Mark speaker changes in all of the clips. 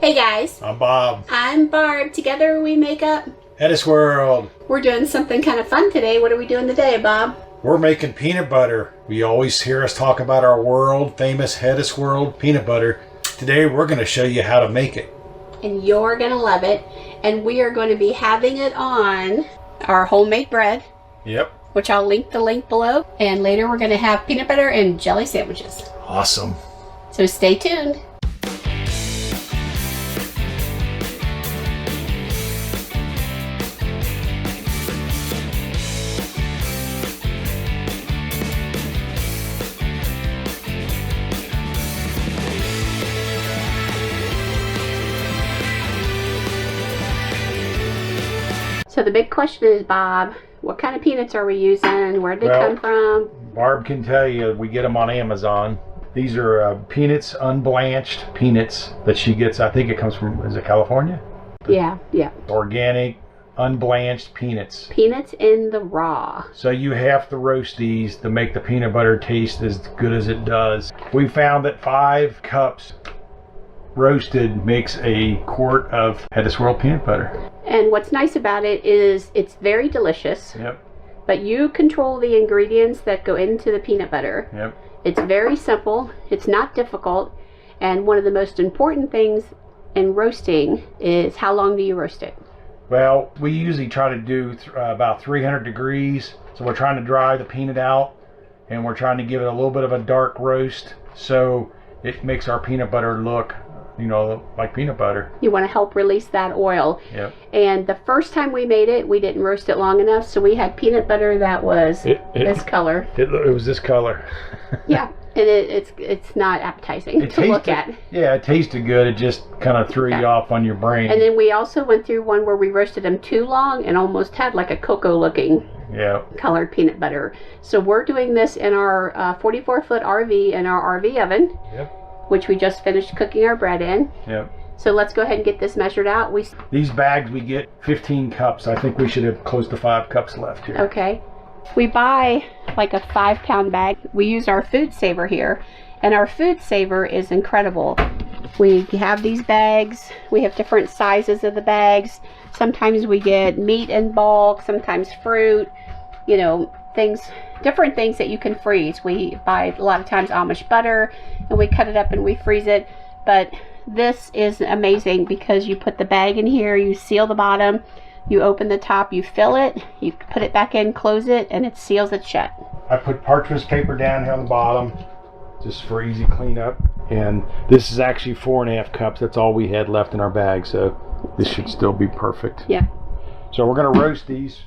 Speaker 1: Hey guys.
Speaker 2: I'm Bob.
Speaker 1: I'm Barb. Together we make up
Speaker 2: HetteshWorld.
Speaker 1: We're doing something kind of fun today. What are we doing today, Bob?
Speaker 2: We're making peanut butter. You always hear us talk about our world famous HetteshWorld peanut butter. Today we're going to show you how to make it.
Speaker 1: And you're going to love it. And we are going to be having it on our homemade bread.
Speaker 2: Yep.
Speaker 1: Which I'll link the link below. And later we're going to have peanut butter and jelly sandwiches.
Speaker 2: Awesome.
Speaker 1: So stay tuned. So the big question is, Bob, what kind of peanuts are we using? Where did they come from?
Speaker 2: Barb can tell you, we get them on Amazon. These are peanuts, unblanched peanuts that she gets. I think it comes from, is it California?
Speaker 1: Yeah.
Speaker 2: Organic, unblanched peanuts.
Speaker 1: Peanuts in the raw.
Speaker 2: So you have to roast these to make the peanut butter taste as good as it does. We found that 5 cups roasted makes a quart of HetteshWorld peanut butter.
Speaker 1: And what's nice about it is it's very delicious.
Speaker 2: Yep.
Speaker 1: But you control the ingredients that go into the peanut butter.
Speaker 2: Yep.
Speaker 1: It's very simple. It's not difficult. And one of the most important things in roasting is how long do you roast it?
Speaker 2: Well, we usually try to do about 300 degrees. So we're trying to dry the peanut out, and we're trying to give it a little bit of a dark roast so it makes our peanut butter look, you know, like peanut butter.
Speaker 1: You want to help release that oil.
Speaker 2: Yep.
Speaker 1: And the first time we made it, we didn't roast it long enough, so we had peanut butter that was this color.
Speaker 2: It was this color.
Speaker 1: Yeah, and it's not appetizing to look at.
Speaker 2: Yeah, it tasted good. It just kind of threw you off on your brain.
Speaker 1: And then we also went through one where we roasted them too long and almost had like a cocoa-looking colored peanut butter. So we're doing this in our 44-foot RV in our RV oven.
Speaker 2: Yep.
Speaker 1: Which we just finished cooking our bread in.
Speaker 2: Yep.
Speaker 1: So let's go ahead and get this measured out.
Speaker 2: These bags we get 15 cups. I think we should have close to 5 cups left here.
Speaker 1: Okay. We buy like a 5-pound bag. We use our food saver here, and our food saver is incredible. We have these bags. We have different sizes of the bags. Sometimes we get meat in bulk, sometimes fruit, you know, different things that you can freeze. We buy a lot of times Amish butter and we cut it up and we freeze it. But this is amazing because you put the bag in here, you seal the bottom, you open the top, you fill it, you put it back in, close it, and it seals it shut.
Speaker 2: I put parchment paper down here on the bottom just for easy cleanup. And this is actually 4.5 cups. That's all we had left in our bag, so this should still be perfect.
Speaker 1: Yeah. So
Speaker 2: we're going to roast these.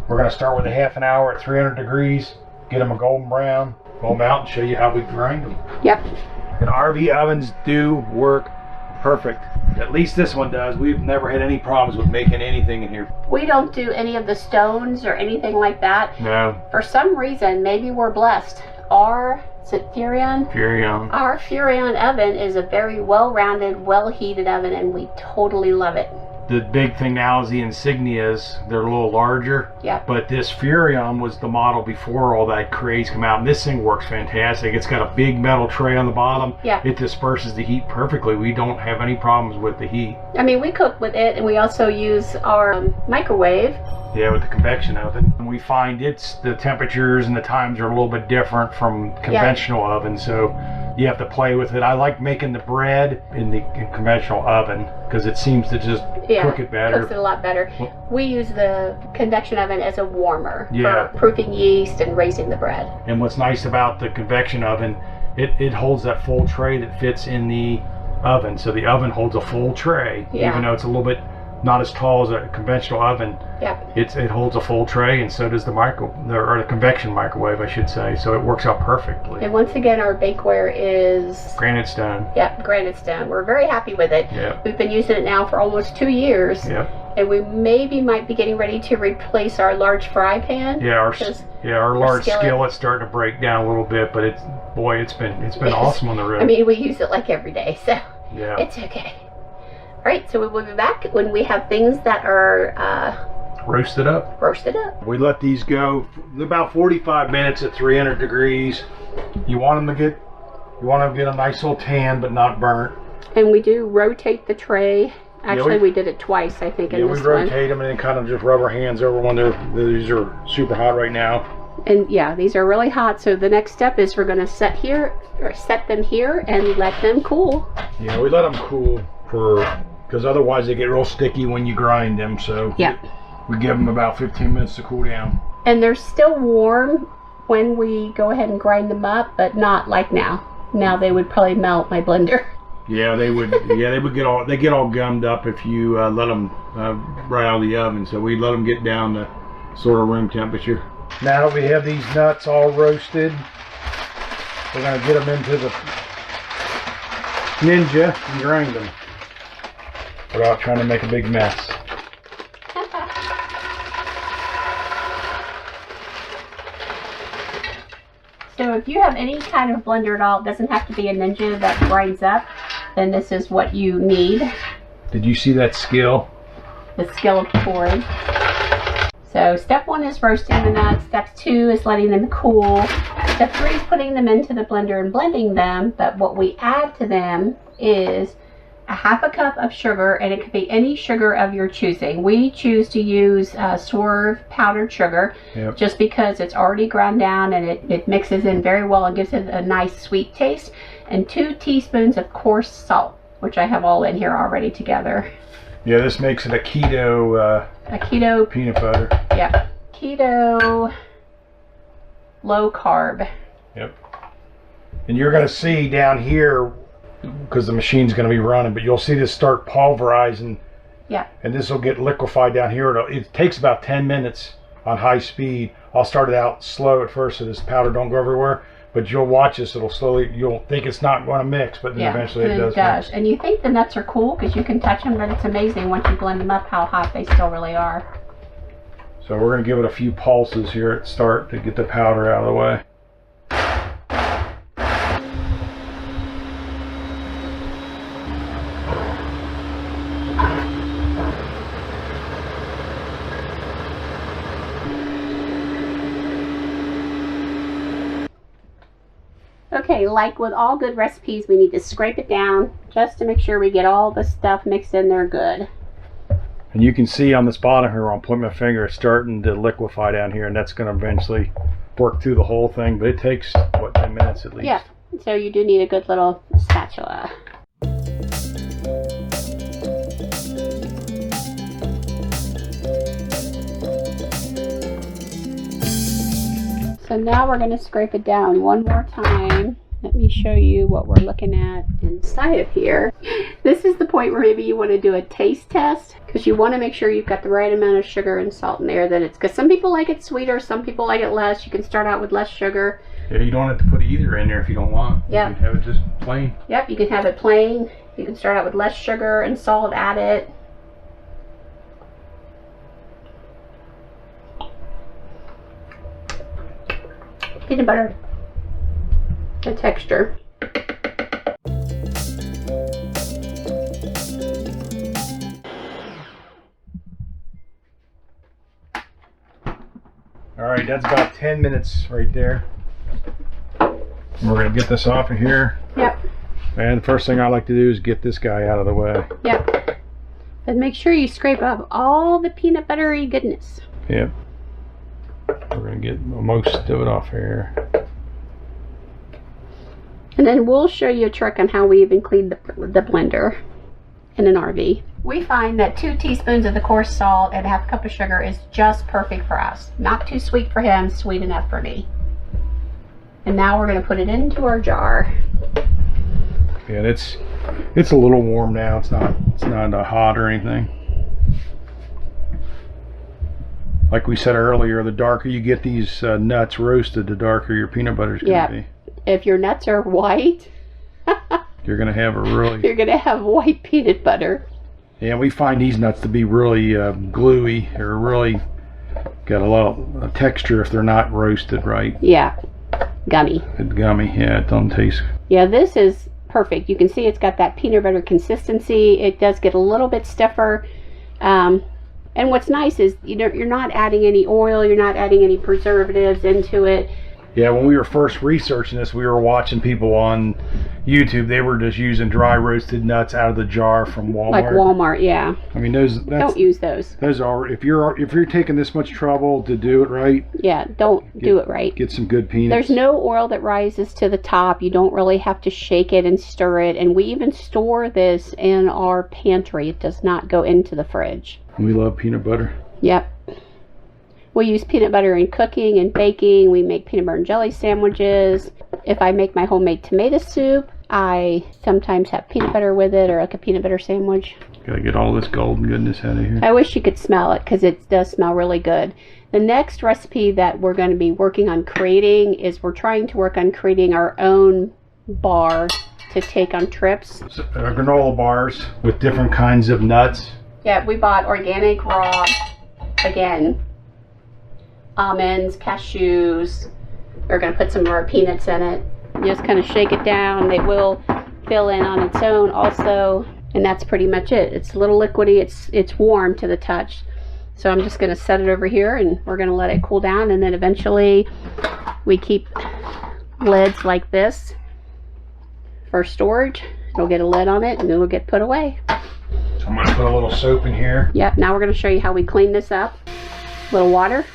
Speaker 2: We're going to start with a half an hour at 300 degrees, get them a golden brown, pull them out and show you how we grind them.
Speaker 1: Yep.
Speaker 2: And RV ovens do work perfect. At least this one does. We've never had any problems with making anything in here.
Speaker 1: We don't do any of the stones or anything like that.
Speaker 2: No.
Speaker 1: For some reason, maybe we're blessed. Our Furrion?
Speaker 2: Furrion.
Speaker 1: Our Furrion oven is a very well-rounded, well-heated oven, and we totally love it.
Speaker 2: The big thing now is the Insignias. They're a little larger.
Speaker 1: Yeah.
Speaker 2: But this Furrion was the model before all that craze came out. And this thing works fantastic. It's got a big metal tray on the bottom.
Speaker 1: Yeah.
Speaker 2: It disperses the heat perfectly. We don't have any problems with the heat.
Speaker 1: I mean, we cook with it, and we also use our microwave.
Speaker 2: Yeah, with the convection oven. And we find the temperatures and the times are a little bit different from conventional ovens. So you have to play with it. I like making the bread in the conventional oven because it seems to just cook it better.
Speaker 1: Cooks it a lot better. We use the convection oven as a warmer for proofing yeast and raising the bread.
Speaker 2: And what's nice about the convection oven, it holds that full tray that fits in the oven. So the oven holds a full tray, even though it's a little bit not as tall as a conventional oven.
Speaker 1: Yeah.
Speaker 2: It holds a full tray, and so does the convection microwave, I should say. So it works out perfectly.
Speaker 1: And once again, our bakeware is
Speaker 2: granite stone.
Speaker 1: Yeah, granite stone. We're very happy with it.
Speaker 2: Yeah.
Speaker 1: We've been using it now for almost 2 years.
Speaker 2: Yeah.
Speaker 1: And we might be getting ready to replace our large fry pan.
Speaker 2: Yeah, our large skillet's starting to break down a little bit, but it's been awesome on the road.
Speaker 1: I mean, we use it like every day, so it's okay. All right, so we will be back when we have things that are
Speaker 2: roasted up. We let these go about 45 minutes at 300 degrees. You want them to get a nice little tan, but not burnt.
Speaker 1: And we do rotate the tray. Actually, we did it twice, I think, in this one.
Speaker 2: Yeah, we rotate them and then kind of just rub our hands over when these are super hot right now.
Speaker 1: And yeah, these are really hot. So the next step is we're going to set them here and let them cool.
Speaker 2: Yeah, we let them cool because otherwise they get real sticky when you grind them. So
Speaker 1: yeah,
Speaker 2: we give them about 15 minutes to cool down.
Speaker 1: And they're still warm when we go ahead and grind them up, but not like now. Now they would probably melt my blender.
Speaker 2: Yeah, they would. Yeah, they get all gummed up if you let them right out of the oven. So we let them get down to sort of room temperature. Now that we have these nuts all roasted, we're going to get them into the Ninja and grind them without trying to make a big mess.
Speaker 1: So if you have any kind of blender at all, it doesn't have to be a Ninja that grinds up, then this is what you need.
Speaker 2: Did you see that skill?
Speaker 1: The skill of pouring. So step 1 is roasting the nuts. Step 2 is letting them cool. Step 3 is putting them into the blender and blending them. But what we add to them is a half a cup of sugar, and it could be any sugar of your choosing. We choose to use Swerve powdered sugar, just because it's already ground down and it mixes in very well and gives it a nice sweet taste. And 2 teaspoons of coarse salt, which I have all in here already together.
Speaker 2: Yeah, this makes it a keto peanut butter.
Speaker 1: Yeah, keto low carb.
Speaker 2: Yep. And you're going to see down here, because the machine's going to be running, but you'll see this start pulverizing.
Speaker 1: Yeah. And
Speaker 2: this will get liquefied down here. It takes about 10 minutes on high speed. I'll start it out slow at first so this powder don't go everywhere. But you'll watch this, it'll slowly, you'll think it's not going to mix, but then eventually it does. Mix.
Speaker 1: And you think the nuts are cool because you can touch them, but it's amazing once you blend them up how hot they still really are.
Speaker 2: So we're going to give it a few pulses here at start to get the powder out of the way.
Speaker 1: Okay, like with all good recipes, we need to scrape it down just to make sure we get all the stuff mixed in there good.
Speaker 2: And you can see on this bottom here, I'll point my finger, it's starting to liquefy down here, and that's going to eventually work through the whole thing, but it takes, what, 10 minutes at least?
Speaker 1: Yeah, so you do need a good little spatula. So now we're going to scrape it down one more time. Let me show you what we're looking at inside of here. This is the point where maybe you want to do a taste test, because you want to make sure you've got the right amount of sugar and salt in there. Because some people like it sweeter, some people like it less. You can start out with less sugar.
Speaker 2: Yeah, you don't have to put either in there if you don't want.
Speaker 1: Yeah.
Speaker 2: You can have it just plain.
Speaker 1: Yep, you can have it plain. You can start out with less sugar and salt, add it. Peanut butter. The texture.
Speaker 2: Alright, that's about 10 minutes right there. And we're going to get this off of here.
Speaker 1: Yep.
Speaker 2: And the first thing I like to do is get this guy out of the way.
Speaker 1: Yep. And make sure you scrape up all the peanut buttery goodness.
Speaker 2: Yep. We're going to get most of it off here.
Speaker 1: And then we'll show you a trick on how we even clean the blender in an RV. We find that 2 teaspoons of the coarse salt and a half cup of sugar is just perfect for us. Not too sweet for him, sweet enough for me. And now we're going to put it into our jar.
Speaker 2: Yeah, it's a little warm now. It's not hot or anything. Like we said earlier, the darker you get these nuts roasted, the darker your peanut butter is going to be.
Speaker 1: If your nuts are white,
Speaker 2: you're going to have you're
Speaker 1: going to have white peanut butter.
Speaker 2: Yeah, we find these nuts to be really gluey, or really got a lot of texture if they're not roasted right.
Speaker 1: Yeah, gummy.
Speaker 2: It's gummy, yeah, it don't taste.
Speaker 1: Yeah, this is perfect. You can see it's got that peanut butter consistency. It does get a little bit stiffer. And what's nice is you're not adding any oil, you're not adding any preservatives into it.
Speaker 2: Yeah, when we were first researching this, we were watching people on YouTube. They were just using dry roasted nuts out of the jar from Walmart.
Speaker 1: Like Walmart, yeah.
Speaker 2: I mean,
Speaker 1: Don't use those.
Speaker 2: Those are, if you're taking this much trouble to do it right.
Speaker 1: Yeah, do it right.
Speaker 2: Get some good peanuts.
Speaker 1: There's no oil that rises to the top. You don't really have to shake it and stir it. And we even store this in our pantry. It does not go into the fridge.
Speaker 2: We love peanut butter.
Speaker 1: Yep. We use peanut butter in cooking and baking. We make peanut butter and jelly sandwiches. If I make my homemade tomato soup, I sometimes have peanut butter with it, or like a peanut butter sandwich.
Speaker 2: Gotta get all this golden goodness out of here.
Speaker 1: I wish you could smell it, because it does smell really good. The next recipe that we're going to be working on creating is we're trying to work on creating our own bar to take on trips.
Speaker 2: So, granola bars with different kinds of nuts.
Speaker 1: Yeah, we bought organic raw, again, almonds, cashews. We're going to put some of our peanuts in it. Just kind of shake it down. They will fill in on its own also, and that's pretty much it. It's a little liquidy. It's warm to the touch. So I'm just going to set it over here, and we're going to let it cool down, and then eventually we keep lids like this for storage. It'll get a lid on it, and it'll get put away.
Speaker 2: So I'm going to put a little soap in here.
Speaker 1: Yep, now we're going to show you how we clean this up. A little water.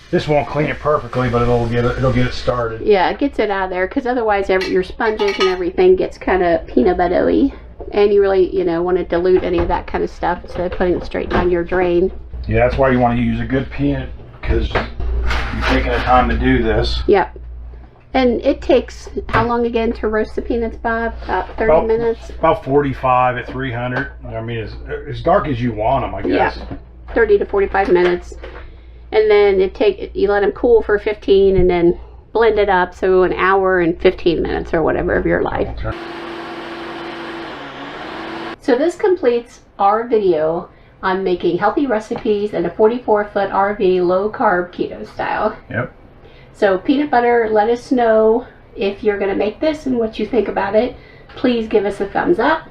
Speaker 2: This won't clean it perfectly, but it'll get it started.
Speaker 1: Yeah, it gets it out of there, because otherwise your sponges and everything gets kind of peanut butter-y. And you really, want to dilute any of that kind of stuff instead of putting it straight down your drain.
Speaker 2: Yeah, that's why you want to use a good peanut, because you're taking the time to do this.
Speaker 1: Yep. And it takes, how long again to roast the peanuts, Bob? About 30 minutes?
Speaker 2: About 45 at 300. I mean, as dark as you want them, I guess.
Speaker 1: Yeah, 30 to 45 minutes. And then you let them cool for 15 and then blend it up, so an hour and 15 minutes or whatever of your life. So this completes our video on making healthy recipes in a 44-foot RV low-carb keto style.
Speaker 2: Yep.
Speaker 1: So peanut butter, let us know if you're going to make this and what you think about it. Please give us a thumbs up.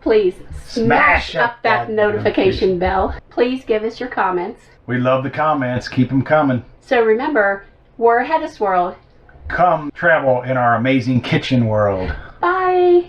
Speaker 1: Please smash up that notification bell. Please give us your comments.
Speaker 2: We love the comments. Keep them coming.
Speaker 1: So remember, we're HetteshWorld.
Speaker 2: Come travel in our amazing kitchen world.
Speaker 1: Bye.